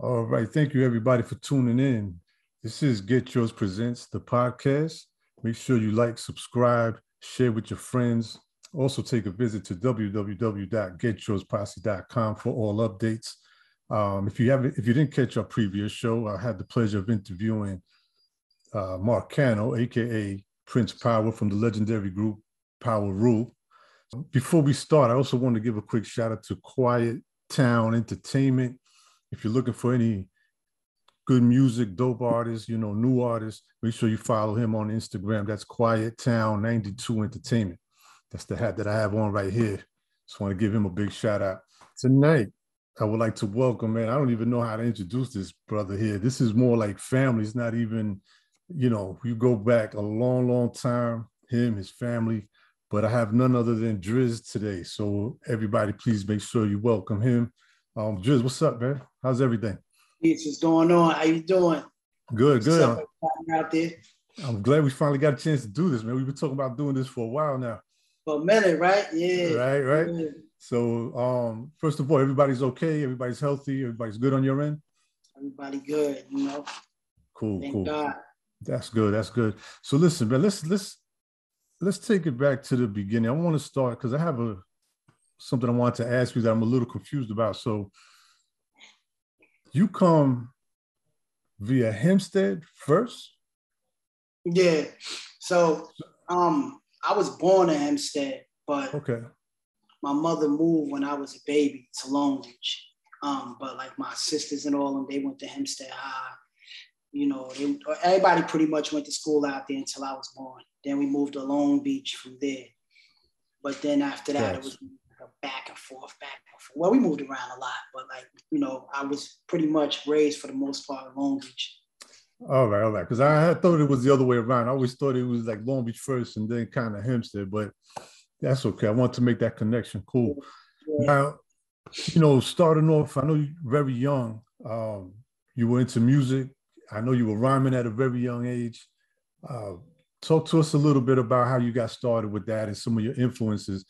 All right. Thank you, everybody, for tuning in. This is Get Yourz Presents, the podcast. Make sure you like, subscribe, share with your friends. Also, take a visit to www.getyourzposse.com for all updates. If you didn't catch our previous show, I had the pleasure of interviewing Mark Cano, aka Prince Power, from the legendary group Power Rule. Before we start, I also want to give a quick shout out to Quiet Town Entertainment. If you're looking for any good music, dope artists, new artists, make sure you follow him on Instagram. That's Quiet Town 92 Entertainment. That's the hat that I have on right here. Just want to give him a big shout out. Tonight, I would like to welcome, man, I don't even know how to introduce this brother here. This is more like family. It's not even, you go back a long, long time, him, his family, but I have none other than D.R.I.S today. So everybody, please make sure you welcome him. D.R.I.S, what's up, man? How's everything? What's going on? How you doing? Good, good. What's up, out there? I'm glad we finally got a chance to do this, man. We've been talking about doing this for a while now. For a minute, right? Yeah. Right. Yeah. So, first of all, everybody's okay. Everybody's healthy. Everybody's good on your end. Everybody good, Cool, Thank cool. God. That's good. That's good. So, listen, man. Let's take it back to the beginning. I want to start because I have something I want to ask you that I'm a little confused about. So, you come via Hempstead first? Yeah. So, I was born in Hempstead, but okay. My mother moved when I was a baby to Long Beach. But like my sisters and all of them, they went to Hempstead High. Everybody pretty much went to school out there until I was born. Then we moved to Long Beach from there. But then after that, It was like a back and forth. Well, we moved around a lot, but I was pretty much raised for the most part in Long Beach. All right. Because I thought it was the other way around. I always thought it was like Long Beach first and then kind of Hempstead, but that's okay. I want to make that connection. Cool. Yeah. Now, starting off, I know you're very young. You were into music. I know you were rhyming at a very young age. Talk to us a little bit about how you got started with that and some of your influences.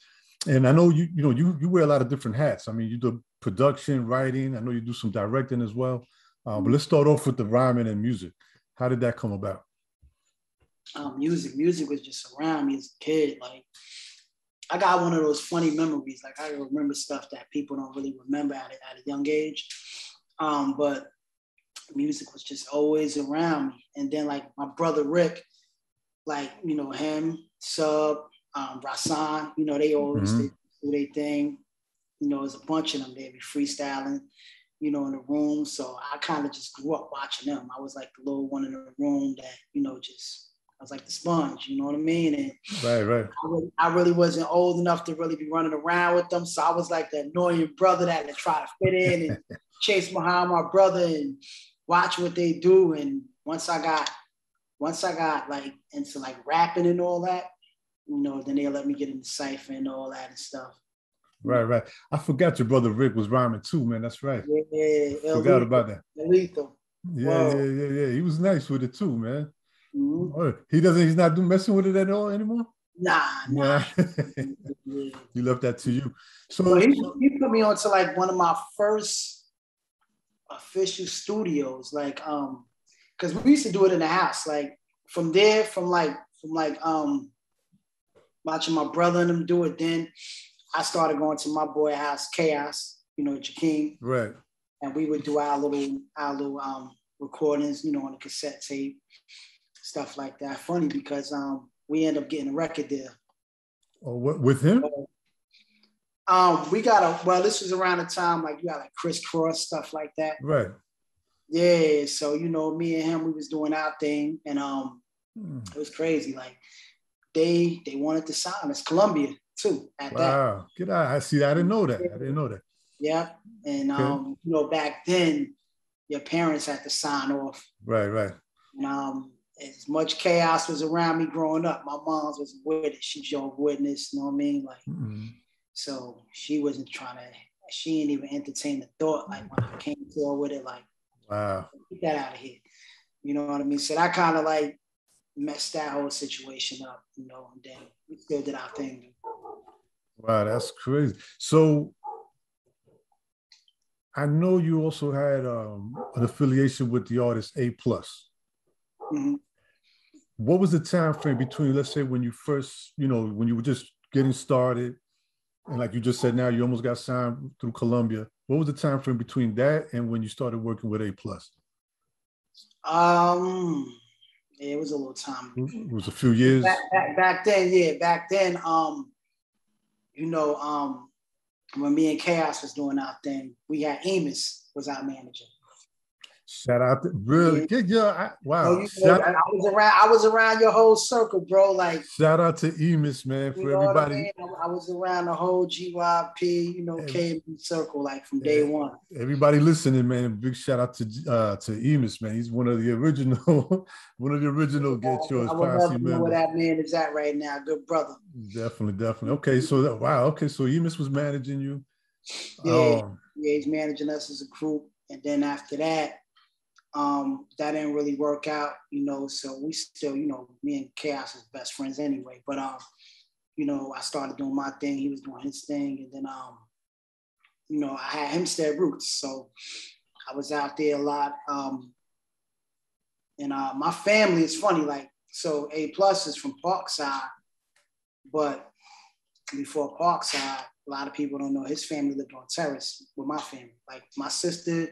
And I know you wear a lot of different hats. I mean, you do production, writing. I know you do some directing as well. But let's start off with the rhyming and music. How did that come about? Music was just around me as a kid. Like, I got one of those funny memories. Like, I remember stuff that people don't really remember at a young age. But music was just always around me. And then like my brother Rick, like, him, Sub, Rasan, they always do their thing. There's a bunch of them. They be freestyling, in the room. So I kind of just grew up watching them. I was like the little one in the room that, I was like the sponge, you know what I mean? And right. I really wasn't old enough to really be running around with them. So I was like the annoying brother that would try to fit in and chase behind my brother and watch what they do. And once I got like into like rapping and all that, then they let me get into cypher and all that and stuff. Right. I forgot your brother Rick was rhyming too, man. That's right. Yeah. Forgot about that. Lethal. Yeah. He was nice with it too, man. Mm-hmm. He's not messing with it at all anymore? Nah. He left that to you. So he put me on to like one of my first official studios, like because we used to do it in the house. Like from watching my brother and them do it, then I started going to my boy house, Chaos, Jakeem. Right. And we would do our little recordings, on a cassette tape, stuff like that. Funny because we ended up getting a record deal. Oh, what, with him? This was around the time like you got like Crisscross, stuff like that. Right. Yeah. So, me and him, we was doing our thing, and it was crazy. Like they wanted to sign us, Columbia too, at that. Wow. Get out. I see. I didn't know that. Yeah. And back then your parents had to sign off. Right. And as much chaos was around me growing up, my mom was with it. She showed witness, you know what I mean? Like, So she wasn't she didn't even entertain the thought. Like when I came to her with it, like, wow, get that out of here. You know what I mean? So that kind of like messed that whole situation up, and then we still did our thing. Wow, that's crazy. So I know you also had an affiliation with the artist A+. Mm-hmm. What was the time frame between, let's say, when you first, when you were just getting started, and like you just said, now you almost got signed through Columbia. What was the time frame between that and when you started working with A+? It was a little time. It was a few years. Back then, yeah. Back then, when me and Chaos was doing our thing, we had Amos was our manager. Shout out to really, wow. So, I was around your whole circle, bro. Like, shout out to Emus, man, for everybody. What I mean? I was around the whole GYP, KMD circle, like from day one. Everybody listening, man. Big shout out to Emus, man. He's one of the original, Get Yourz posse members. Know where that man is at right now. Good brother. Definitely. Okay, so wow. Okay, so Emus was managing you. Yeah, he's managing us as a group, and then after that. That didn't really work out, so we still, me and Chaos is best friends anyway. But, I started doing my thing. He was doing his thing. And then, I had Hempstead roots. So I was out there a lot. And my family is funny. Like, so A+ is from Parkside. But before Parkside, a lot of people don't know his family lived on Terrace with my family. Like my sister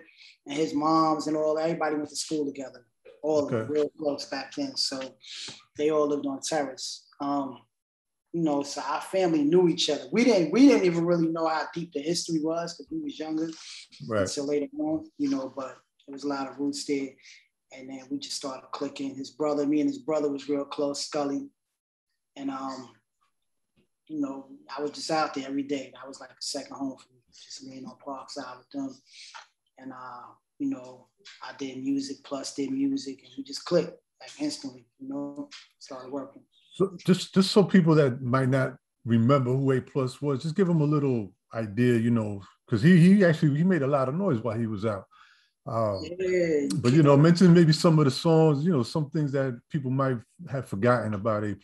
and his moms and everybody went to school together. All of them real close back then. So they all lived on Terrace. So our family knew each other. We didn't even really know how deep the history was because we was younger. Right. So later on, but there was a lot of roots there. And then we just started clicking. Me and his brother was real close, Scully. And I was just out there every day. That was like a second home for me, just laying on Parkside with them. And, I did music, Plus did music, and we just clicked like instantly, started working. So just so people that might not remember who A+ was, just give them a little idea, because he made a lot of noise while he was out. But, mention maybe some of the songs, some things that people might have forgotten about A+.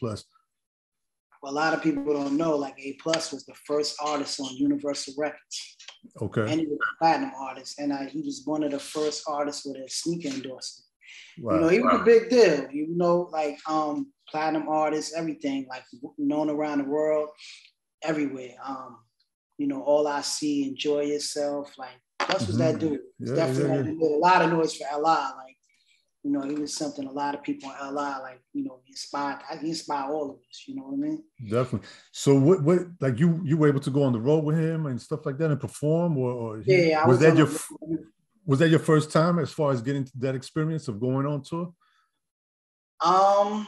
Well, a lot of people don't know, like A+ was the first artist on Universal Records. Okay. And he was a platinum artist. And he was one of the first artists with a sneaker endorsement. Wow. He was a big deal, platinum artist, everything, like known around the world, everywhere. All I See, Enjoy Yourself, like, Plus was that dude. Definitely did a lot of noise for LI. Like, he was something a lot of people in LI, like, he inspired all of us, you know what I mean? Definitely. So what like you were able to go on the road with him and stuff like that and perform or was that your first time as far as getting to that experience of going on tour? Damn,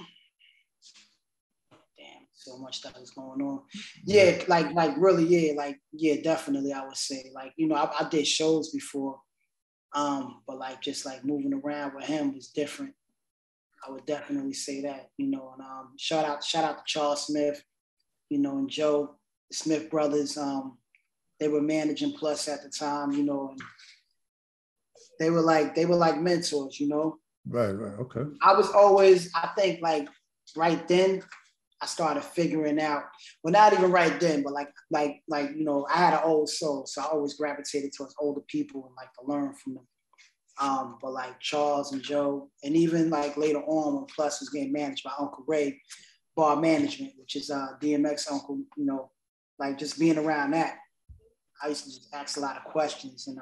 so much that was going on. Yeah, like really, definitely I would say. Like, I did shows before. But like just like moving around with him was different. I would definitely say that, and shout out to Charles Smith, and Joe, the Smith brothers. They were managing Plus at the time, and they were like mentors, Right, okay. I think like right then I started figuring out, well, not even right then, but I had an old soul, so I always gravitated towards older people and like to learn from them. But like Charles and Joe, and even like later on when Plus was getting managed by Uncle Ray, Bar Management, which is DMX uncle, like just being around that, I used to just ask a lot of questions, and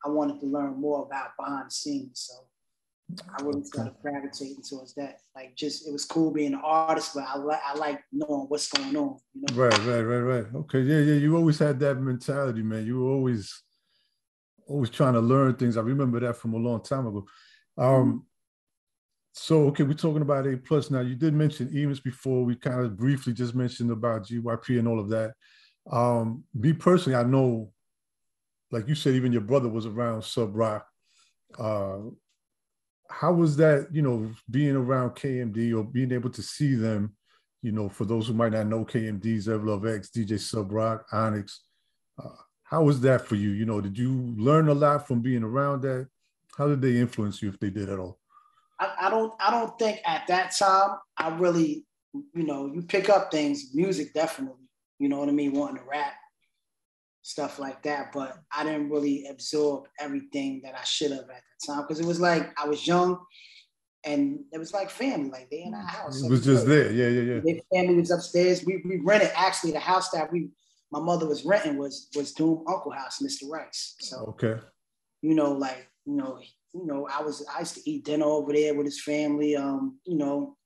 I wanted to learn more about behind the scenes. So I really started gravitating towards that. Like, just it was cool being an artist, but I like knowing what's going on. Right. Okay, yeah. You always had that mentality, man. You were always trying to learn things. I remember that from a long time ago. So, okay, we're talking about A+. Now, you did mention Emus before. We kind of briefly just mentioned about GYP and all of that. Me personally, I know, like you said, even your brother was around Sub Rock. How was that, being around KMD or being able to see them, for those who might not know KMD, Zev Love X, DJ Sub Rock, Onyx, how was that for you? Did you learn a lot from being around that? How did they influence you, if they did at all? I don't think at that time I really, you pick up things, music definitely, you know what I mean, wanting to rap. stuff like that. But I didn't really absorb everything that I should have at the time, because it was like I was young, and it was like family, like they in our house. It was just there, yeah. Their family was upstairs. We rented, actually the house that my mother was renting was Doom Uncle House, Mr. Rice. So okay, you know, like I used to eat dinner over there with his family,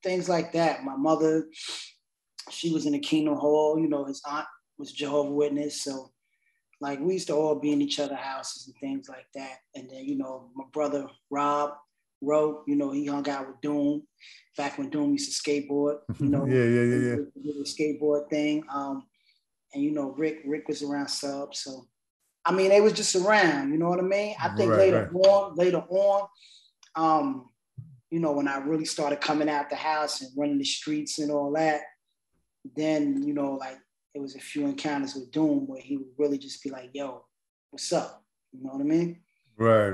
things like that. My mother, she was in the Kingdom Hall. His aunt was Jehovah's Witness, so like we used to all be in each other's houses and things like that. And then my brother Rob wrote, he hung out with Doom back when Doom used to skateboard. yeah. The skateboard thing. And Rick was around Sub, so I mean they was just around. You know what I mean? I think later on, when I really started coming out the house and running the streets and all that, then like it was a few encounters with Doom where he would really just be like, "Yo, what's up?" You know what I mean? Right.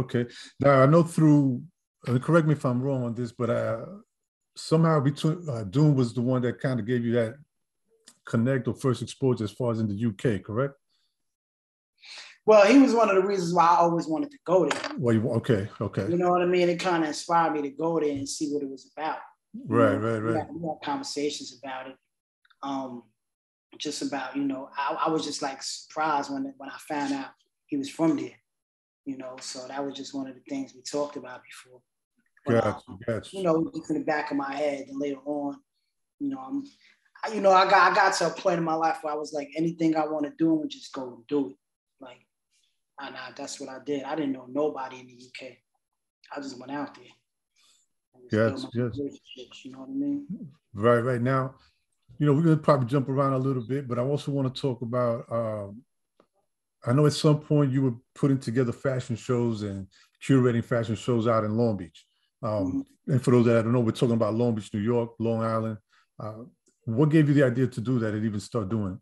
Okay. Now I know through, correct me if I'm wrong on this, but somehow between Doom was the one that kind of gave you that connect or first exposure as far as in the UK, correct? Well, he was one of the reasons why I always wanted to go there. Well, okay. You know what I mean? It kind of inspired me to go there and see what it was about. Right. We had conversations about it. Just about, I was just like surprised when I found out he was from there. So that was just one of the things we talked about before. But, gotcha. Just in the back of my head, and later on, I got to a point in my life where I was like, anything I want to do, I'm gonna just go and do it. Like, and that's what I did. I didn't know nobody in the UK. I just went out there. Yes. You know what I mean? Right. Now, we're gonna probably jump around a little bit, but I also want to talk about. I know at some point you were putting together fashion shows and curating fashion shows out in Long Beach. And for those that don't know, we're talking about Long Beach, New York, Long Island. What gave you the idea to do that and even start doing it?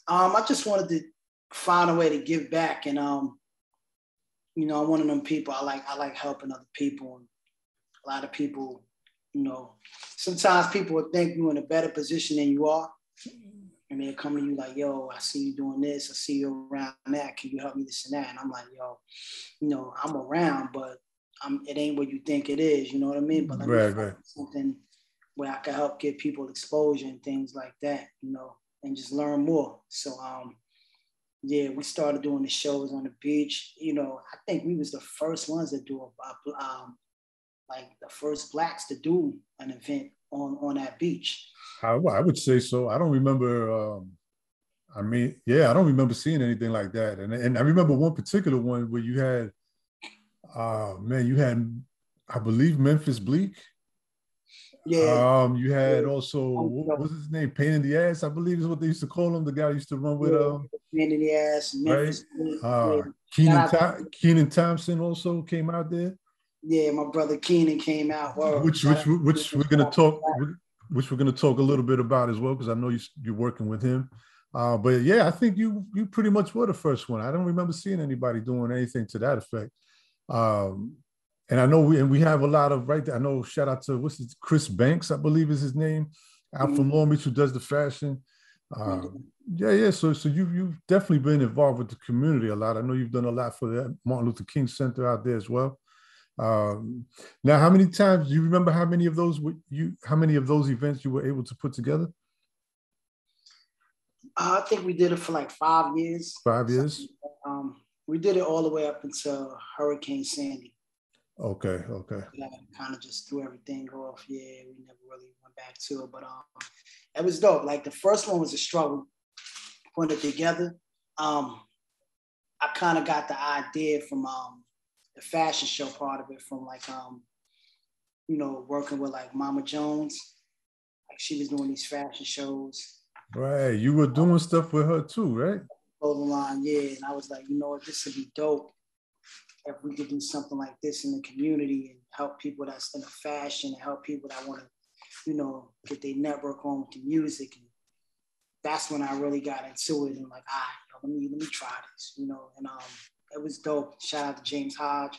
I just wanted to find a way to give back, and I'm one of them people. I like helping other people, and a lot of people, sometimes people will think you're in a better position than you are, and they'll come to you like, "Yo, I see you doing this. I see you around that. Can you help me this and that?" And I'm like, "Yo, I'm around, but it ain't what you think it is." You know what I mean? But let me find something where I can help give people exposure and things like that, and just learn more. So, we started doing the shows on the beach. I think we was the first ones to do like the first blacks to do an event on that beach. I would say so. I don't remember. I don't remember seeing anything like that. And I remember one particular one where you had, I believe, Memphis Bleak. Yeah. You had also, what was his name? Pain in the Ass, I believe is what they used to call him. The guy used to run with Pain in the Ass, Memphis Bleak. Keenan Thompson also came out there. Yeah, my brother Keenan came out. Which we're gonna talk. Which we're gonna talk a little bit about as well, because I know you're working with him. But yeah, I think you pretty much were the first one. I don't remember seeing anybody doing anything to that effect. And I know we have a lot of I know, shout out to Chris Banks, I believe is his name, out from Long Beach, who does the fashion. So you've definitely been involved with the community a lot. I know you've done a lot for the Martin Luther King Center out there as well. Now, how many times do you remember? How many of those events you were able to put together? I think we did it for like 5 years. 5 years. We did it all the way up until Hurricane Sandy. Okay. Kind of just threw everything off. Yeah, we never really went back to it, but it was dope. Like the first one was a struggle putting it together. I kind of got the idea from the fashion show part of it, from like working with like Mama Jones. Like she was doing these fashion shows. Right, you were doing stuff with her too, right? Clothing line, yeah. And I was like, this would be dope if we could do something like this in the community and help people that's in the fashion, and help people that want to, get their network on with the music. And that's when I really got into it and like, let me try this, and it was dope. Shout out to James Hodge,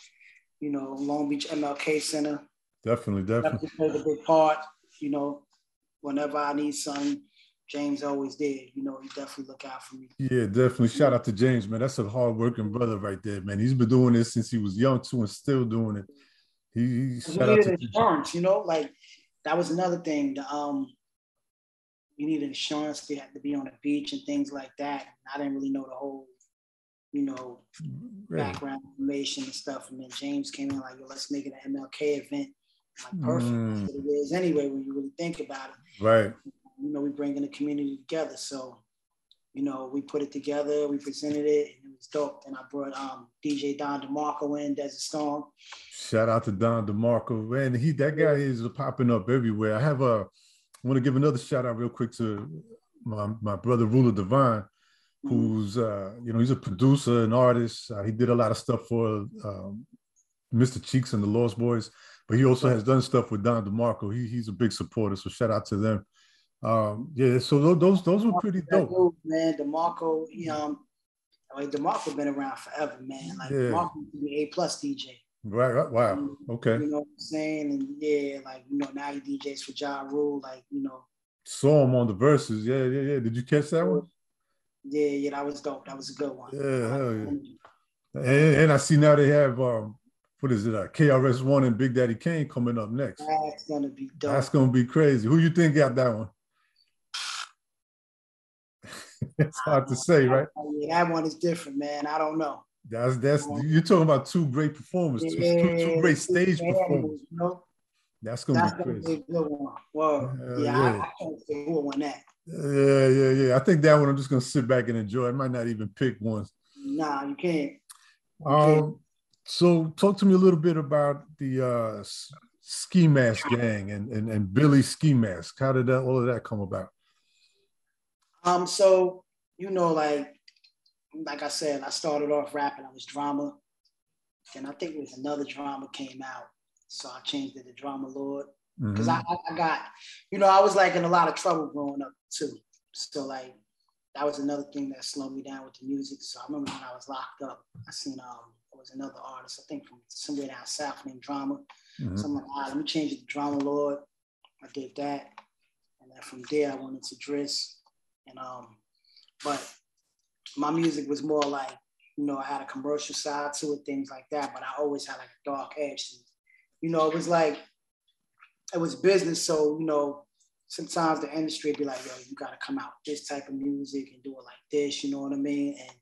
Long Beach MLK Center. Definitely. Played a big part, whenever I need something, James always did. You know, he definitely look out for me. Yeah, definitely. Shout out to James, man. That's a hard-working brother right there, man. He's been doing this since he was young too, and still doing it. He We shout out needed to insurance, you know, like that was another thing. You needed insurance. They had to be on the beach and things like that. I didn't really know the whole, you know, background information and stuff. And then James came in like, yo, let's make it an MLK event. Like, perfect. That's what it is anyway, when you really think about it. Right. You know, we bringing the community together. So, you know, we put it together, we presented it, and it was dope. And I brought DJ Don DeMarco in, Desert Storm. Shout out to Don DeMarco. Man, that guy is popping up everywhere. I want to give another shout out real quick to my brother Ruler Divine, who's you know, he's a producer, an artist. He did a lot of stuff for Mr. Cheeks and the Lost Boys, but he also has done stuff with Don DeMarco. He's a big supporter, so shout out to them. Yeah, so those were pretty dope. Dude, man, DeMarco, like DeMarco been around forever, man. Like DeMarco could be A+ DJ. Right. Wow. Okay. You know what I'm saying? And yeah, like, you know, now he DJs for Ja Rule, like, you know. Saw him on the Verses. Yeah. Did you catch that one? Yeah, that was dope. That was a good one. Yeah, hell yeah. And I see now they have what is it? KRS-One and Big Daddy Kane coming up next. That's gonna be dope. That's gonna be crazy. Who you think got that one? It's hard to say, right? Yeah, that one is different, man. I don't know. That's you're talking about two great performers, two great stage performers. You know? That's gonna be crazy. Be a good one. Well, I can't say who won that. Yeah. I think that one I'm just gonna sit back and enjoy. I might not even pick one. Nah, you can't. So talk to me a little bit about the Ski Mask Gang and Billy Ski Mask. How did all of that come about? So, you know, like I said, I started off rapping. I was Drama. And I think it was another Drama came out. So I changed it to Drama Lord. Because I got, you know, I was like in a lot of trouble growing up too. So like, that was another thing that slowed me down with the music. So I remember when I was locked up, I seen there was another artist, I think from somewhere down south named Drama. So I'm like, let me change it to Drama Lord. I did that. And then from there, I went into D.R.I.S. And but my music was more like, you know, I had a commercial side to it, things like that, but I always had like a dark edge. You know, it was like, it was business. So, you know, sometimes the industry would be like, yo, you got to come out with this type of music and do it like this, you know what I mean? And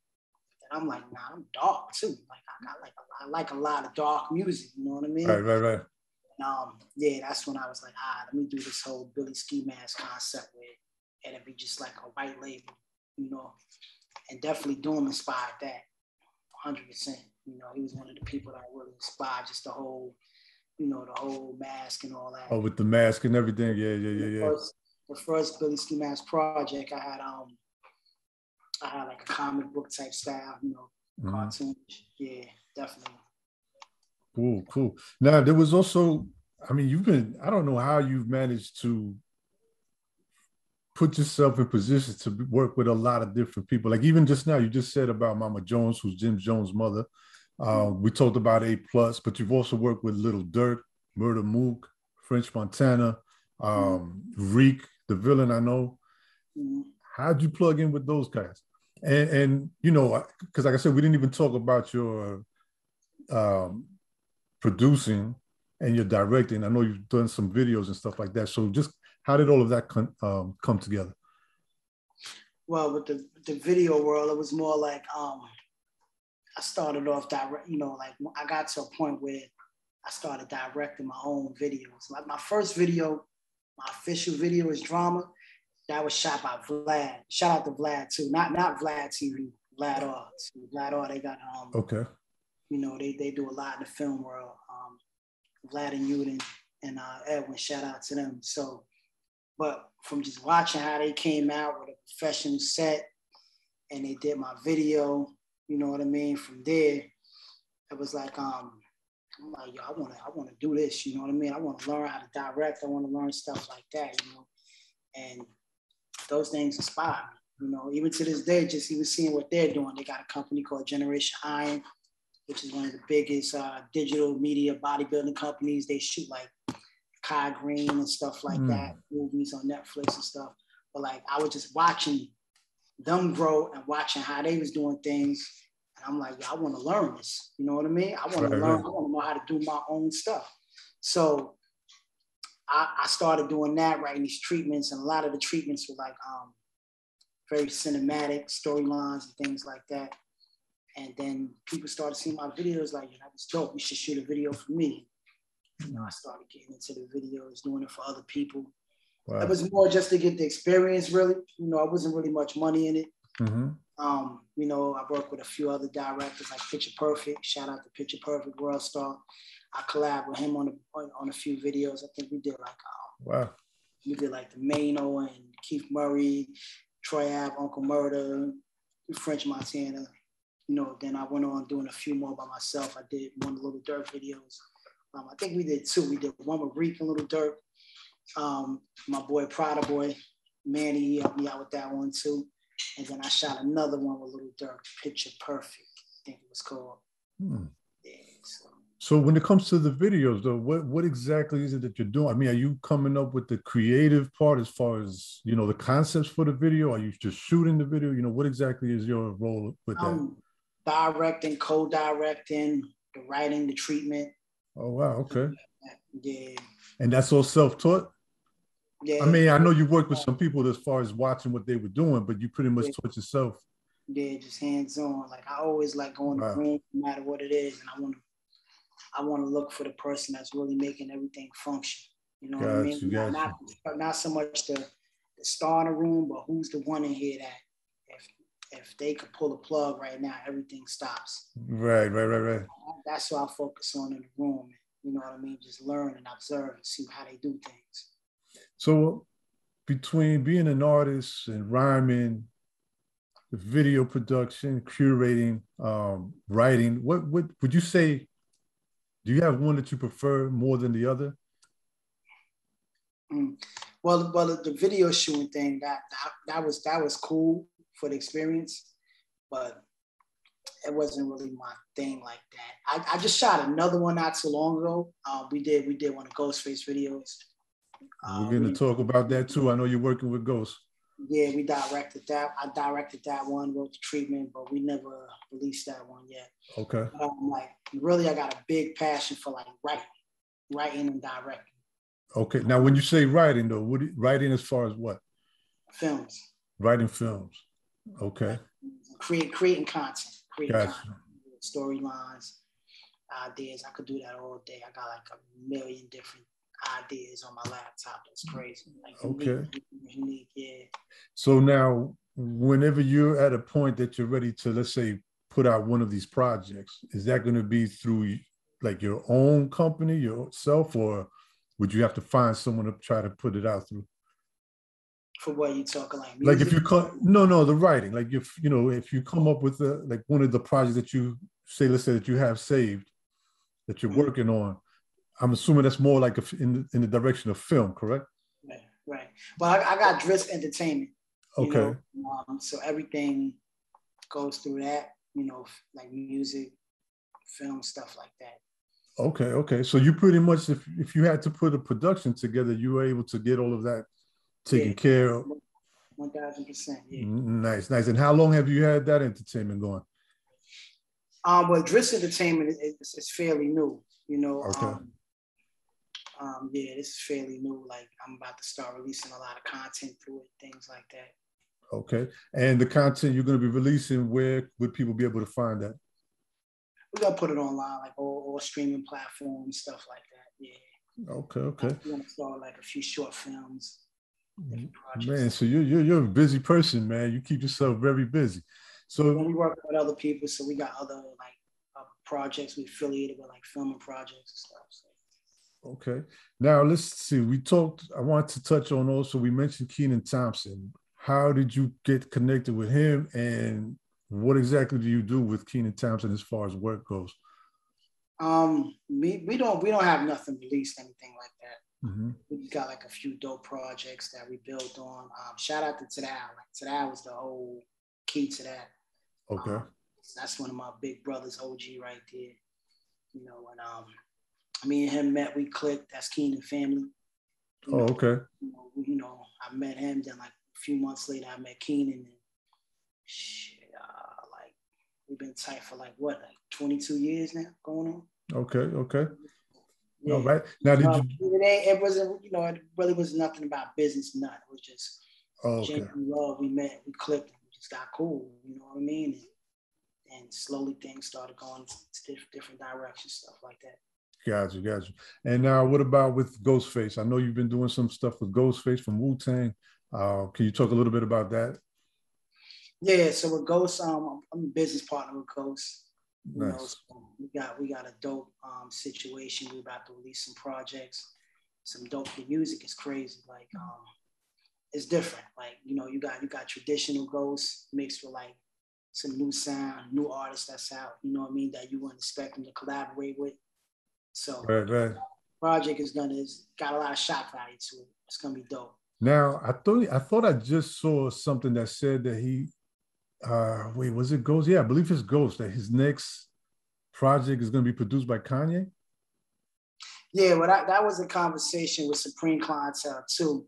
I'm like, nah, I'm dark too. Like, I like a lot of dark music, you know what I mean? Right. And yeah, that's when I was like, let me do this whole Billy Ski Mask concept with, and it'd be just like a white label, you know? And definitely Doom inspired that, 100%. You know, he was one of the people that really inspired just the whole, you know, the whole mask and all that. Oh, with the mask and everything, yeah. The first Billy Ski Mask project, I had like a comic book type style, you know, cartoon. Yeah, definitely. Cool. Now there was also, I mean, I don't know how you've managed to put yourself in position to work with a lot of different people. Like even just now, you just said about Mama Jones, who's Jim Jones' mother. We talked about A+, but you've also worked with Little Durk, Murder Mook, French Montana, Reek, the villain I know. How'd you plug in with those guys? And you know, because like I said, we didn't even talk about your producing and your directing. I know you've done some videos and stuff like that. So just how did all of that come together? Well, with the video world, it was more like I started off direct, you know, like I got to a point where I started directing my own videos. Like my first video, my official video is Drama. That was shot by Vlad. Shout out to Vlad too. Not Vlad TV, Vlad R. Vlad R, they got okay. You know, they do a lot in the film world. Vlad and Uden and Edwin, shout out to them. So, but from just watching how they came out with a professional set and they did my video, you know what I mean? From there, it was like, I'm like, yo, I wanna do this, you know what I mean? I wanna learn how to direct, I wanna learn stuff like that, you know? And those things inspire me, you know? Even to this day, just even seeing what they're doing, they got a company called Generation Iron, which is one of the biggest digital media bodybuilding companies. They shoot like Kai Green and stuff like that, movies on Netflix and stuff. but like I was just watching them grow and watching how they was doing things. And I'm like, yeah, I want to learn this. You know what I mean? I want to learn. I want to know how to do my own stuff. So I started doing that, writing these treatments, and a lot of the treatments were like very cinematic storylines and things like that. And then people started seeing my videos like, that was dope. You should shoot a video for me. You know, I started getting into the videos, doing it for other people. Wow. It was more just to get the experience, really. You know, I wasn't really much money in it. Mm-hmm. You know, I worked with a few other directors like Picture Perfect. Shout out to Picture Perfect, World Star. I collabed with him on a few videos. I think we did like wow. We did like the Mano and Keith Murray, Troy Ave, Uncle Murder, French Montana. You know, then I went on doing a few more by myself. I did one of the Little Durk videos. I think we did two. We did one with Reek and Little Durk. My boy Prada Boy, Manny, he helped me out with that one too. And then I shot another one with Little Durk, Picture Perfect, I think it was called. Yeah, so when it comes to the videos though, what exactly is it that you're doing? I mean, are you coming up with the creative part as far as, you know, the concepts for the video? Are you just shooting the video? You know, what exactly is your role with that? Directing, co-directing, the writing, the treatment. Oh, wow. Okay. Yeah. And that's all self-taught? Yeah. I mean, I know you worked with some people as far as watching what they were doing, but you pretty much taught yourself. Yeah, just hands-on. Like I always like going to the room, no matter what it is, and I want to look for the person that's really making everything function. You know what I mean? Not so much the star in the room, but who's the one in here that if they could pull a plug right now, everything stops. Right. That's what I focus on in the room. You know what I mean? Just learn and observe and see how they do things. So between being an artist and rhyming, video production, curating, writing, what would you say, do you have one that you prefer more than the other? Well, the video shooting thing, that was cool for the experience, but it wasn't really my thing like that. I just shot another one not too long ago. We did one of Ghostface videos. We're going to talk about that too. I know you're working with Ghost. Yeah, we directed that. I directed that one, wrote the treatment, but we never released that one yet. Okay. But like, really, I got a big passion for like writing and directing. Okay. Now, when you say writing, though, writing as far as what? Films. Writing films. Okay. Creating content. Gotcha. Storylines, ideas. I could do that all day. I got like a million different ideas on my laptop. That's crazy. Like unique, yeah. So now, whenever you're at a point that you're ready to, let's say, put out one of these projects, is that going to be through like your own company, yourself, or would you have to find someone to try to put it out through? For what you talking like music? Like if you the writing, like if you come up with like one of the projects that you say, let's say that you have saved, that you're working on, I'm assuming that's more like in the direction of film, correct? Right. Well, I got D.R.I.S Entertainment. Okay. So everything goes through that, like music, film, stuff like that. Okay. So you pretty much, if you had to put a production together, you were able to get all of that taken care of. 1000%. Yeah. Nice. And how long have you had that entertainment going? Well, D.R.I.S Entertainment is fairly new. Okay. Yeah, this is fairly new. Like I'm about to start releasing a lot of content through it, things like that. Okay. And the content you're going to be releasing, where would people be able to find that? We're gonna put it online, like all streaming platforms, stuff like that. Yeah. Okay. We're gonna start like a few short films. Man, so you're a busy person, man. You keep yourself very busy. So we work with other people, so we got other like projects we affiliated with, like filming projects and stuff. So. Okay. Now let's see. I want to touch on also, we mentioned Keenan Thompson. How did you get connected with him, and what exactly do you do with Keenan Thompson as far as work goes? We don't have nothing released, anything like that. Mm-hmm. We got like a few dope projects that we built on. Shout out to Tadal. Like Tadal was the whole key to that. Okay. That's one of my big brothers, OG right there. And me and him met, we clicked. That's Keenan family. Okay. I met him, then like a few months later, I met Keenan, and shit, like we've been tight for like 22 years now going on. Okay. Yeah. All right. Now, it wasn't, it really was nothing about business, nothing. It was just genuine love. We met, we clicked, we just got cool. You know what I mean? And slowly things started going to different directions, stuff like that. Got you. And now, what about with Ghostface? I know you've been doing some stuff with Ghostface from Wu Tang. Can you talk a little bit about that? Yeah. So with Ghost, I'm a business partner with Ghost. You know, so we got a dope situation. We're about to release some projects, some dope. The music is crazy. Like it's different. Like, you got traditional Ghost mixed with like some new sound, new artists that's out. You know what I mean? That you wouldn't expect them to collaborate with. So right. Project is got a lot of shock value to it. It's gonna be dope. Now, I thought I just saw something that said that he wait, was it Ghost? Yeah, I believe it's Ghost, that his next project is going to be produced by Kanye. Yeah, well, that was a conversation with Supreme Clientele too.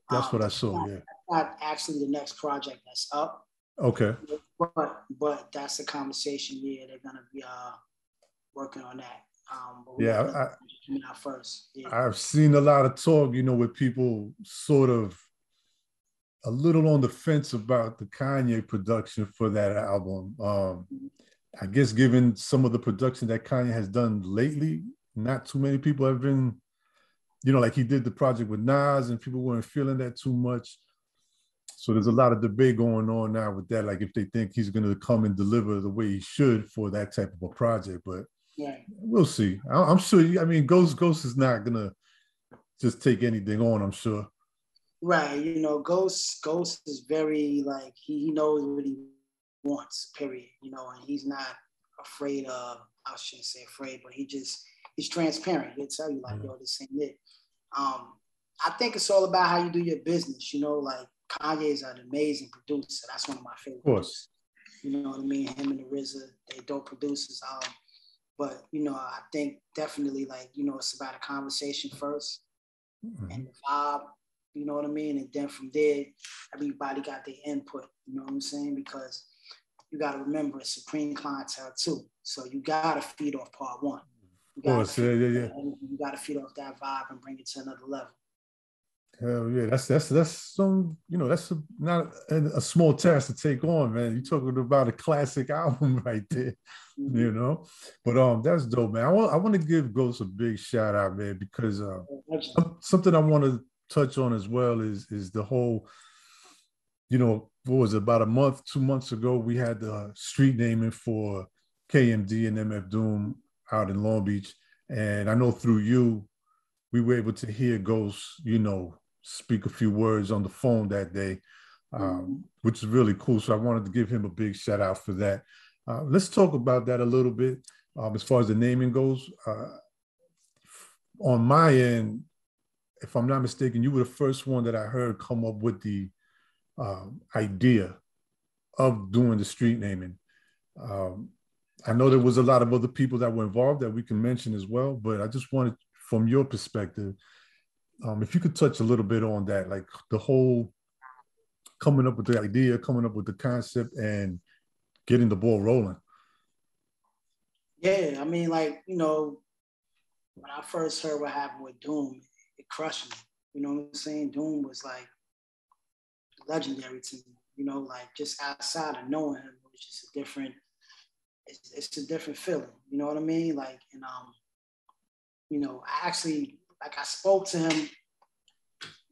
That's what I saw. Yeah, not actually the next project that's up. Okay. But that's a conversation. Yeah, they're gonna be working on that. Coming out first. Yeah. I've seen a lot of talk, with people sort of a little on the fence about the Kanye production for that album. I guess given some of the production that Kanye has done lately, not too many people have been, like he did the project with Nas and people weren't feeling that too much. So there's a lot of debate going on now with that, like if they think he's going to come and deliver the way he should for that type of a project. But we'll see. I'm sure, Ghost is not going to just take anything on, I'm sure. Right. Ghost is very like, he knows what he wants, period. And he's not afraid of, I shouldn't say afraid, but he's transparent. He'll tell you like, yo, this ain't it. I think it's all about how you do your business. Like Kanye is an amazing producer. That's one of my favorite producers. You know what I mean? Him and the RZA, they dope producers. But I think definitely like, it's about a conversation first and the vibe. You know what I mean? And then from there, everybody got their input. You know what I'm saying? Because you got to remember it's Supreme Clientele too. So you got to feed off part one. You got to feed off that vibe and bring it to another level. Hell yeah, that's some, that's not a small task to take on, man. You're talking about a classic album right there, But that's dope, man. I want to give Ghost a big shout out, man, because something I want to touch on as well is the whole, what was it, about 2 months ago, we had the street naming for KMD and MF Doom out in Long Beach. And I know through you, we were able to hear Ghost, speak a few words on the phone that day, which is really cool. So I wanted to give him a big shout out for that. Let's talk about that a little bit. As far as the naming goes, on my end, if I'm not mistaken, you were the first one that I heard come up with the idea of doing the street naming. I know there was a lot of other people that were involved that we can mention as well, but I just wanted, from your perspective, if you could touch a little bit on that, like the whole coming up with the idea, coming up with the concept, and getting the ball rolling. Yeah, when I first heard what happened with Doom, it crushed me. You know what I'm saying? Doom was like legendary to me, like just outside of knowing him, it was just a different, it's a different feeling. You know what I mean? Like, and I actually, I spoke to him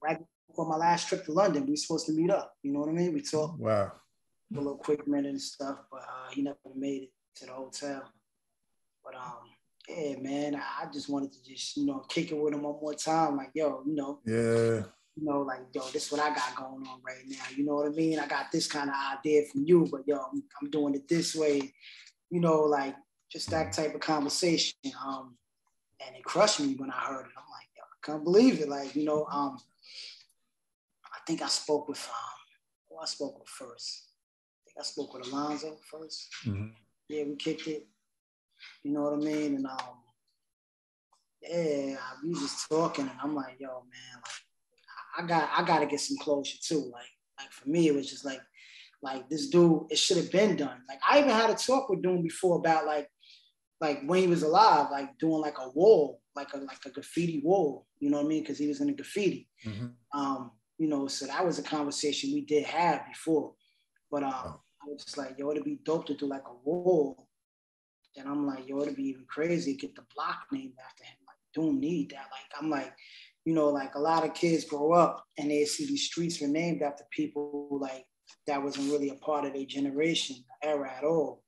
right before my last trip to London. We were supposed to meet up. You know what I mean? We talked. Wow. A little quick minute and stuff, but he never made it to the hotel. But yeah, man, I just wanted to just, kick it with him one more time. Like, yo, yeah. Like, yo, this is what I got going on right now. You know what I mean? I got this kind of idea from you, but yo, I'm doing it this way. Like just that type of conversation. And it crushed me when I heard it. I'm like, yo, I can't believe it. Like, I think I spoke with who I spoke with first. I spoke with Alonzo first. Yeah, we kicked it. You know what I mean? And we just talking, and I'm like, yo, man, like, I got to get some closure too. Like, Like for me, it was just like this dude, it should have been done. Like I even had a talk with Doom before about like when he was alive, like doing like a wall, like a graffiti wall, you know what I mean? Because he was in the graffiti. Mm-hmm. You know, so that was a conversation we did have before. But I was just like, yo, it'd be dope to do like a wall. And I'm like, yo, it'd be even crazy to get the block named after him. Like, Doom need that. Like, I'm like, you know, like a lot of kids grow up and they see these streets were named after people like that wasn't really a part of their generation, era at all.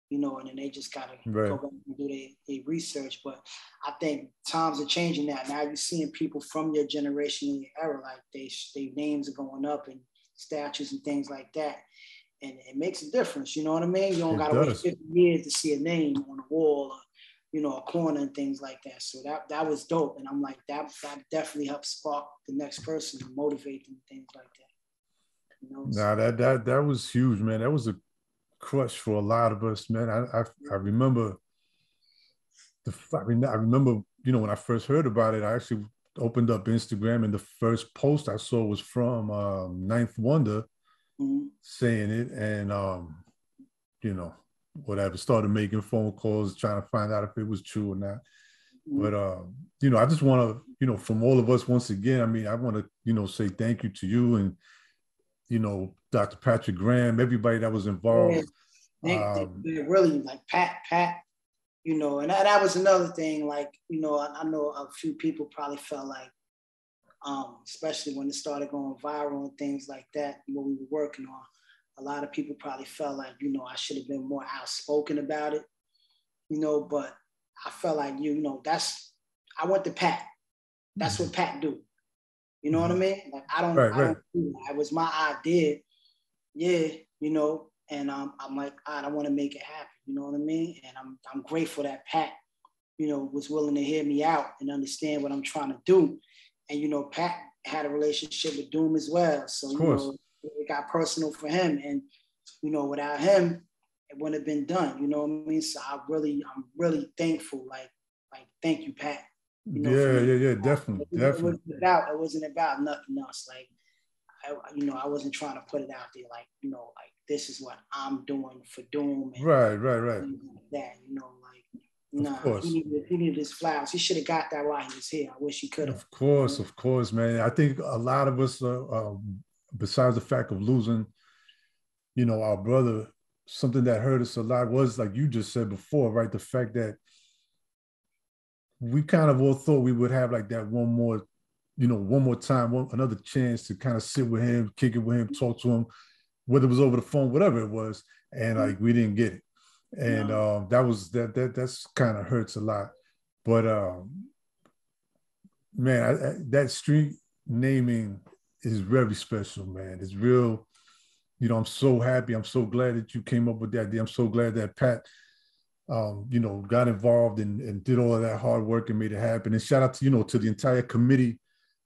You know, and then they just gotta go back and do their research. But I think times are changing now. Now you're seeing people from your generation and your era, like they names are going up and statues and things like that. And it makes a difference, you know what I mean? You don't gotta wait 50 years to see a name on a wall or, you know, a corner and things like that. So that was dope. And I'm like, that definitely helped spark the next person and motivate them and things like that. You know? Nah, that was huge, man. That was a crush for a lot of us, man. I remember I remember, you know, when I first heard about it, I actually opened up Instagram and the first post I saw was from Ninth Wonder saying it, and you know, whatever, started making phone calls trying to find out if it was true or not. But you know, I just want to, you know, from all of us once again, I mean, I want to, you know, say thank you to you and, you know, Dr. Patrick Graham, everybody that was involved. They really like Pat, you know, and that was another thing. Like, you know, I know a few people probably felt like, especially when it started going viral and things like that, what we were working on, a lot of people probably felt like, you know, I should have been more outspoken about it, you know, but I felt like, you know, I went to Pat. That's what Pat do. You know what I mean? Like, I don't do that. It was my idea. Yeah, you know, and I'm like, I want to make it happen. You know what I mean? And I'm grateful that Pat, you know, was willing to hear me out and understand what I'm trying to do. And, you know, Pat had a relationship with Doom as well. So, you know, it got personal for him. And, you know, without him, it wouldn't have been done. You know what I mean? So I'm really thankful. Like, thank you, Pat. You know, yeah, definitely. It wasn't about nothing else. Like, you know, I wasn't trying to put it out there. Like, you know, like this is what I'm doing for Doom. And right. Like that, you know, like, nah, he needed his flowers. He should have got that while he was here. I wish he could have. Of course, man. I think a lot of us, besides the fact of losing, you know, our brother, something that hurt us a lot was, like you just said before, right? The fact that we kind of all thought we would have like that one more time, another chance to kind of sit with him, kick it with him, talk to him, whether it was over the phone, whatever it was, and like we didn't get it, and that's kind of hurts a lot. But man, that street naming is very special, man. It's real. You know, I'm so happy. I'm so glad that you came up with that idea. I'm so glad that Pat, you know, got involved and did all of that hard work and made it happen. And shout out to, you know, to the entire committee,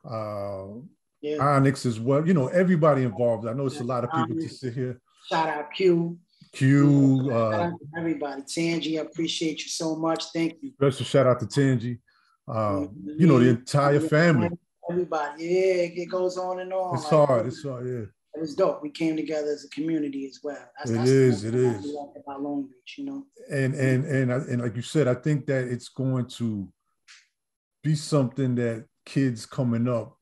Onyx as well. You know, everybody involved. I know it's a lot of people to sit here. Shout out Q. Shout out to everybody. Tangi, I appreciate you so much. Thank you. Special shout out to Tangi. You know, the entire family. Everybody. Yeah, it goes on and on. It's hard, yeah. It was dope. We came together as a community as well. It is. About Long Beach, you know. And like you said, I think that it's going to be something that kids coming up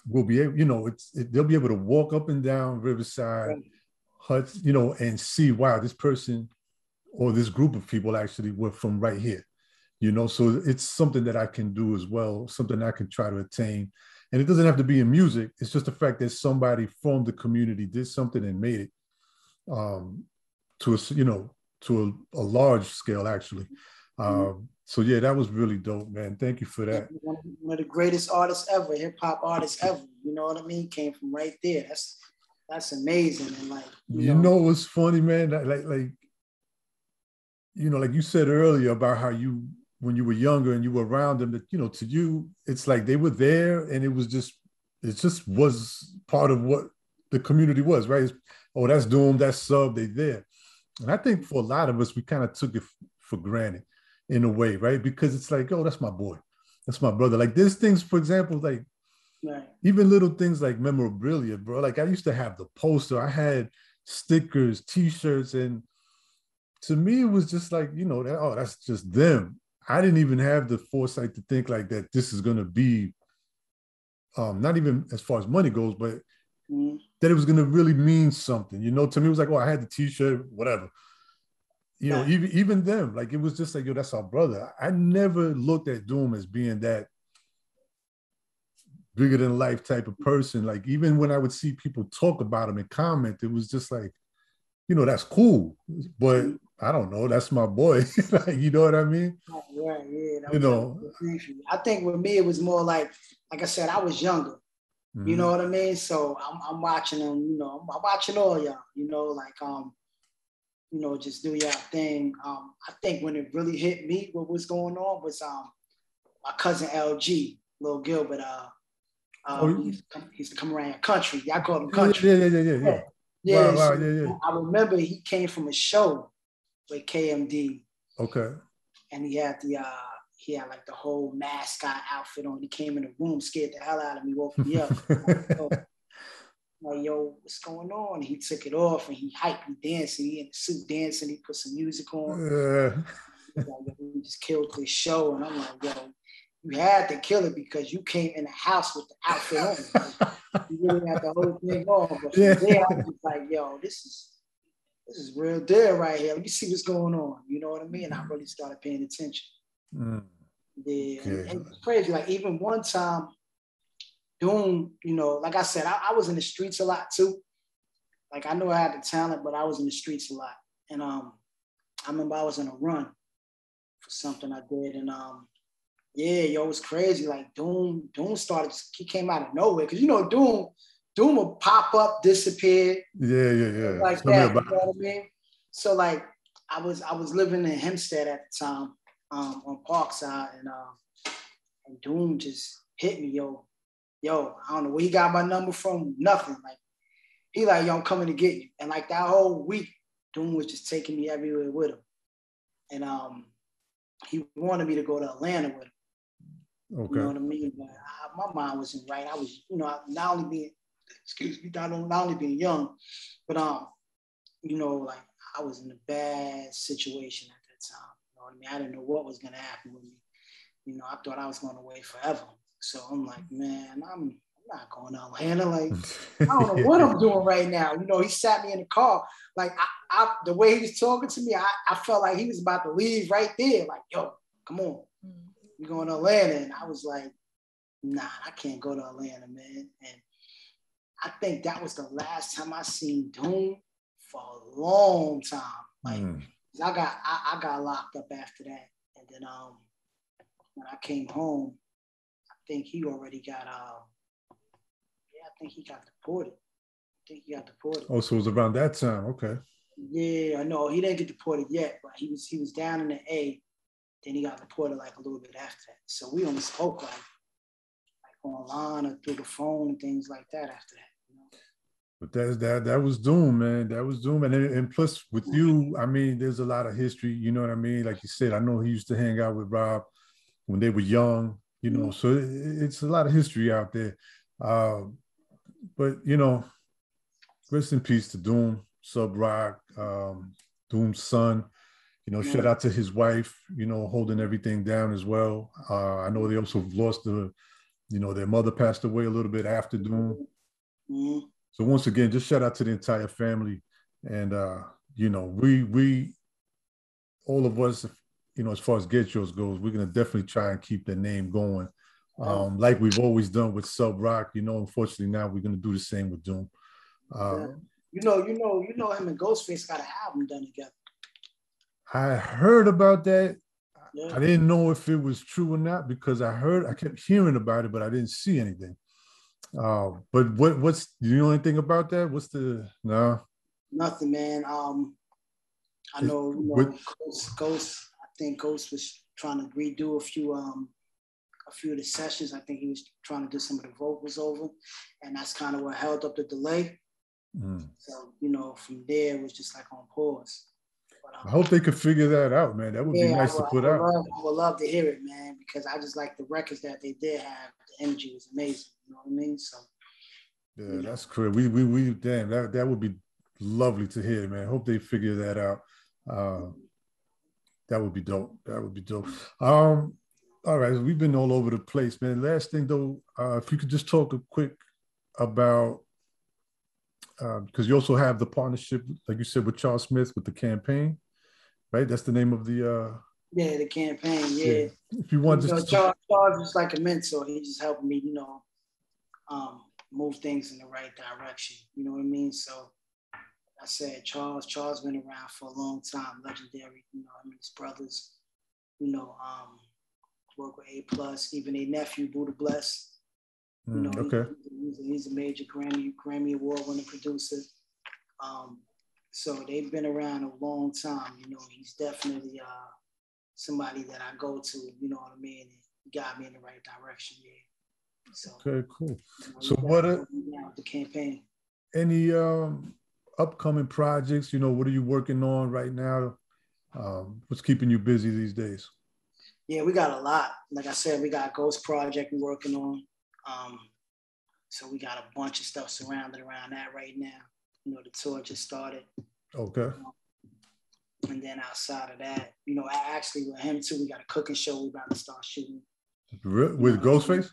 will be able, you know, they'll be able to walk up and down Riverside, Huts, you know, and see, wow, this person or this group of people actually were from right here, you know. So it's something that I can do as well, something I can try to attain. And it doesn't have to be in music. It's just the fact that somebody from the community did something and made it to a large scale, actually. So yeah, that was really dope, man. Thank you for that. One of the greatest artists ever, hip hop artists ever. You know what I mean? Came from right there. That's amazing. And like, you know what's funny, man? Like you know, like you said earlier about how you, when you were younger and you were around them, that, you know, to you, it's like they were there and it just was part of what the community was, right? Oh, that's Doom, that's Sub, they there. And I think for a lot of us, we kind of took it for granted in a way, right? Because it's like, oh, that's my boy. That's my brother. Like there's things, for example, like Right. Even little things like memorabilia, bro. Like I used to have the poster. I had stickers, T-shirts, and to me, it was just like, you know, that, oh, that's just them. I didn't even have the foresight to think like that this is gonna be not even as far as money goes, but that it was gonna really mean something. You know, to me, it was like, oh, I had the T-shirt, whatever. You know, even them, like it was just like, yo, that's our brother. I never looked at Doom as being that bigger than life type of person. Like even when I would see people talk about him and comment, it was just like, you know, that's cool, but I don't know, that's my boy. Like, you know what I mean? Right, yeah. That you was know, I think with me, it was more like I said, I was younger. You know what I mean? So I'm watching them, you know, I'm watching all y'all, you know, like, you know, just do your thing. I think when it really hit me, what was going on was my cousin LG, Lil Gilbert, he used to come around country. Y'all call him country. Yeah. Yeah, Wow, so yeah. I remember he came from a show with KMD. Okay. And he had like the whole mascot outfit on. He came in the room, scared the hell out of me, woke me up. Like, yo, what's going on? And he took it off and he hyped me dancing. He in the suit dancing. He put some music on. Like, we just killed this show. And I'm like, yo, you had to kill it because you came in the house with the outfit on. You really had the whole thing on. But from there, I was like, yo, this is real deal right here. Let me see what's going on. You know what I mean? And I really started paying attention. Yeah, okay. And it's crazy. Like even one time, Doom, you know, like I said, I was in the streets a lot too. Like I knew I had the talent, but I was in the streets a lot. And I remember I was in a run for something I did. And yeah, yo, it was crazy. Like Doom started, he came out of nowhere. Cause you know, Doom will pop up, disappear. Yeah. Like that, you know what I mean? So like I was living in Hempstead at the time, on Parkside, and Doom just hit me, yo, I don't know where he got my number from, nothing. Like he like, yo, I'm coming to get you. And like that whole week, Doom was just taking me everywhere with him. And he wanted me to go to Atlanta with him. Okay. You know what I mean? But my mind wasn't right. I was, you know, not only being young, but you know, like I was in a bad situation at that time. You know what I mean? I didn't know what was gonna happen with me. You know, I thought I was going away forever. So I'm like, man, I'm not going to Atlanta. Like, I don't know what I'm doing right now. You know, he sat me in the car. Like, I the way he was talking to me, I felt like he was about to leave right there. Like, yo, come on, we're going to Atlanta. And I was like, nah, I can't go to Atlanta, man. And I think that was the last time I seen Doom for a long time. Like, I got locked up after that. And then when I came home, I think he already got I think he got deported. Oh, so it was around that time, okay. Yeah, I know. He didn't get deported yet, but he was down in the A. Then he got deported like a little bit after that. So we only spoke like online or through the phone and things like that after that. You know? But that was Doom, man. That was Doom. And plus with you, I mean, there's a lot of history, you know what I mean? Like you said, I know he used to hang out with Rob when they were young, you know, so it's a lot of history out there. But, you know, rest in peace to Doom, Sub Rock, Doom's son. You know, shout out to his wife, you know, holding everything down as well. I know they also lost their mother passed away a little bit after Doom. So once again, just shout out to the entire family. And, you know, we all of us, you know, as far as Get Yourz goes, we're going to definitely try and keep the name going. Like we've always done with Sub Rock, you know, unfortunately now we're going to do the same with Doom. You know, him and Ghostface got an album done together. I heard about that. Yeah. I didn't know if it was true or not because I kept hearing about it, but I didn't see anything. But what's, do you know anything about that? What's the, no? Nothing, man. I know, Ghost, I think Ghost was trying to redo a few of the sessions. I think he was trying to do some of the vocals over, and that's kind of what held up the delay. So, you know, from there it was just like on pause. I hope they could figure that out, man. That would be nice to put out. I would love to hear it, man, because I just like the records that they did have. The energy was amazing. You know what I mean? So yeah, that's correct. We damn, that would be lovely to hear, man. Hope they figure that out. That would be dope. That would be dope. All right, we've been all over the place, man. Last thing though, if you could just talk a quick about because you also have the partnership, like you said, with Charles Smith with the campaign, right? That's the name of the the campaign. Yeah. If you want, just Charles is like a mentor. He just helping me, move things in the right direction. You know what I mean? So I said, Charles been around for a long time, legendary. His brothers, work with A+, even a nephew, Buddha Bless. Okay. He's a major Grammy award-winning producer. So they've been around a long time. He's definitely somebody that I go to. You know what I mean? He got me in the right direction. Yeah. So okay, cool. So what are the campaign? Any upcoming projects? What are you working on right now? What's keeping you busy these days? Yeah, we got a lot. Like I said, we got a Ghost project we're working on. So we got a bunch of stuff surrounded around that right now. The tour just started. Okay. And then outside of that, actually with him too, we got a cooking show we're about to start shooting. With Ghostface?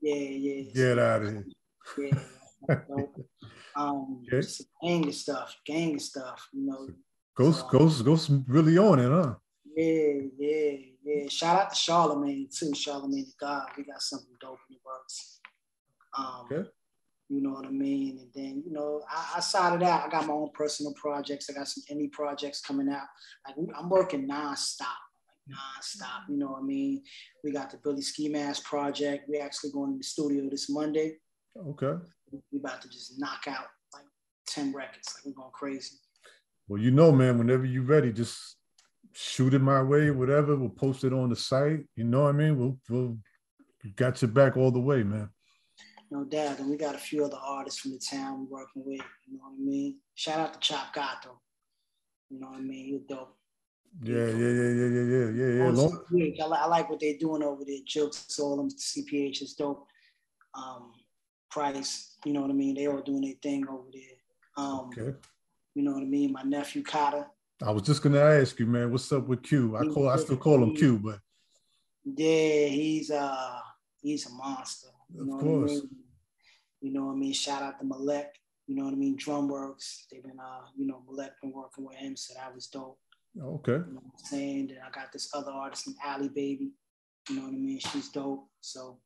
Yeah. Get out of here. Yeah. Okay. Just gang of stuff. Ghost really on it, huh? Yeah. Shout out to Charlemagne too. Charlemagne the God. We got something dope in the works. Okay. You know what I mean? And then, outside of that, I got my own personal projects. I got some indie projects coming out. Like I'm working nonstop. You know what I mean? We got the Billy Ski Mask project. We're actually going in the studio this Monday. Okay. We about to just knock out like 10 records. Like we're going crazy. Well, man, whenever you're ready, just shoot it my way, whatever. We'll post it on the site. You know what I mean? We'll got your back all the way, man. No doubt. And we got a few other artists from the town we're working with. You know what I mean? Shout out to Chop Gato. You know what I mean? You're dope. Yeah. I like what they're doing over there. Jokes, all them CPH is dope. Price, you know what I mean? They all doing their thing over there. Okay. You know what I mean? My nephew Kata. I was just gonna ask you, man, what's up with Q? I still call him Q, but yeah, he's a monster. Of course. I mean? You know what I mean? Shout out to Malek. You know what I mean? Drumworks. They've been, Malek been working with him, so that was dope. Okay. You know what I'm saying? Then I got this other artist named Allie Baby. You know what I mean? She's dope. So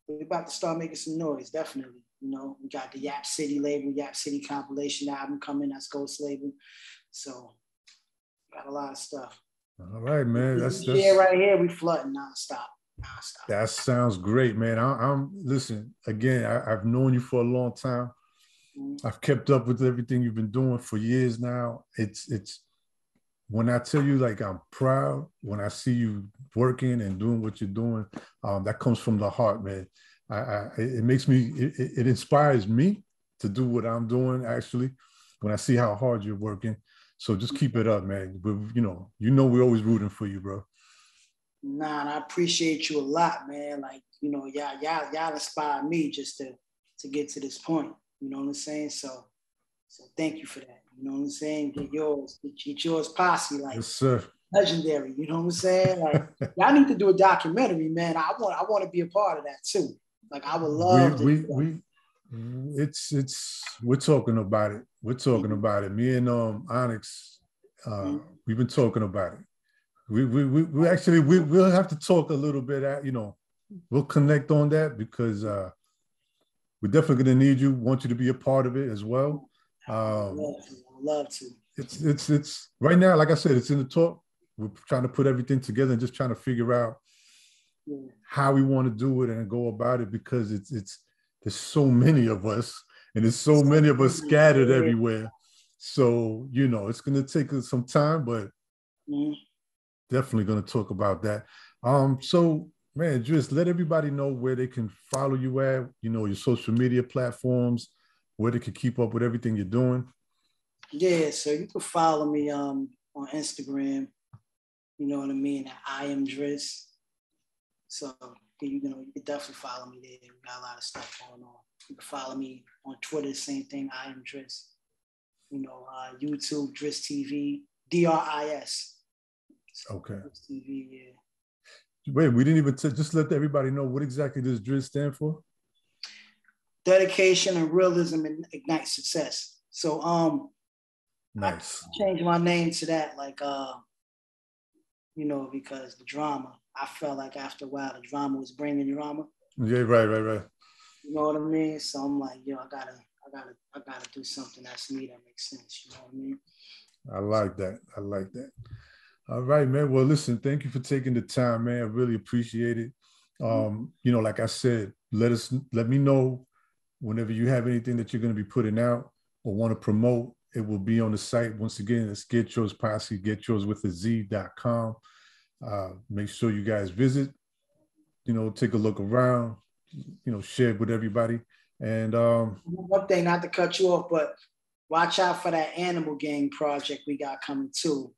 we're about to start making some noise, definitely. We got the Yap City label, Yap City compilation album coming. That's Ghost label. So got a lot of stuff. All right, man. That's right here. We flooding nonstop. That sounds great, man. I'm listen again. I've known you for a long time. Mm-hmm. I've kept up with everything you've been doing for years now. It's when I tell you, like, I'm proud when I see you working and doing what you're doing. That comes from the heart, man. It makes me. It inspires me to do what I'm doing. Actually, when I see how hard you're working. So just keep it up, man. But we're always rooting for you, bro. Nah, and I appreciate you a lot, man. Like, y'all inspired me just to get to this point. You know what I'm saying? So thank you for that. You know what I'm saying? Get Yourz posse, like, yes, sir. Legendary. You know what I'm saying? Like, y'all need to do a documentary, man. I want to be a part of that too. Like, I would love to. We're talking about it. We're talking about it. Me and Onyx, we've been talking about it. We actually we'll have to talk a little bit we'll connect on that because we're definitely gonna need you, want you to be a part of it as well. I'd love to. It's right now, like I said, it's in the talk. We're trying to put everything together and just trying to figure out how we want to do it and go about it because there's so many of us and there's so many of us scattered everywhere. So, it's going to take us some time, but definitely going to talk about that. So, man, just let everybody know where they can follow you at, your social media platforms, where they can keep up with everything you're doing. Yeah, so you can follow me on Instagram. You know what I mean? At I am D.R.I.S. So you can definitely follow me there. We got a lot of stuff going on. You can follow me on Twitter, same thing, I am D.R.I.S. You know, YouTube, D.R.I.S TV, D.R.I.S. Okay. D.R.I.S TV, yeah. Wait, we didn't even just let everybody know what exactly does D.R.I.S stand for? Dedication and realism and ignite success. So nice. I changed my name to that, like you know, because the drama. I felt like after a while the drama was bringing drama. Yeah, right. You know what I mean? So I'm like, yo, I gotta do something that's me that makes sense. You know what I mean? I like that. All right, man. Well, listen, thank you for taking the time, man. I really appreciate it. You know, like I said, let me know whenever you have anything that you're going to be putting out or want to promote. It will be on the site. Once again, it's Get Yourz Posse, getyours.com. Make sure you guys visit, you know, take a look around, you know, share it with everybody. And one thing, not to cut you off, but watch out for that Animal Gang project we got coming too.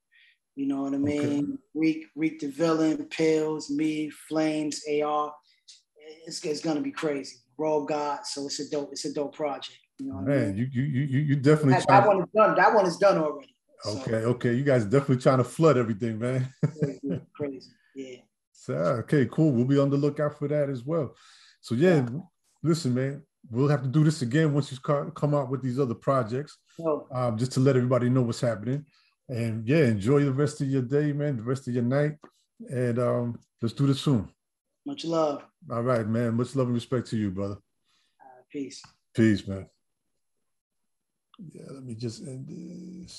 You know what I mean? Okay. Reek the Villain, Pills, me, Flames, AR. It's gonna be crazy. Roll God, so it's a dope project. You know what I mean? You definitely that one is done. That one is done already. Okay. You guys definitely trying to flood everything, man. Crazy. Yeah. So, okay, cool. We'll be on the lookout for that as well. So yeah. Listen, man, we'll have to do this again once you come out with these other projects, just to let everybody know what's happening. And yeah, enjoy the rest of your day, man, the rest of your night. And let's do this soon. Much love. All right, man. Much love and respect to you, brother. Peace. Peace, man. Yeah, let me just end this.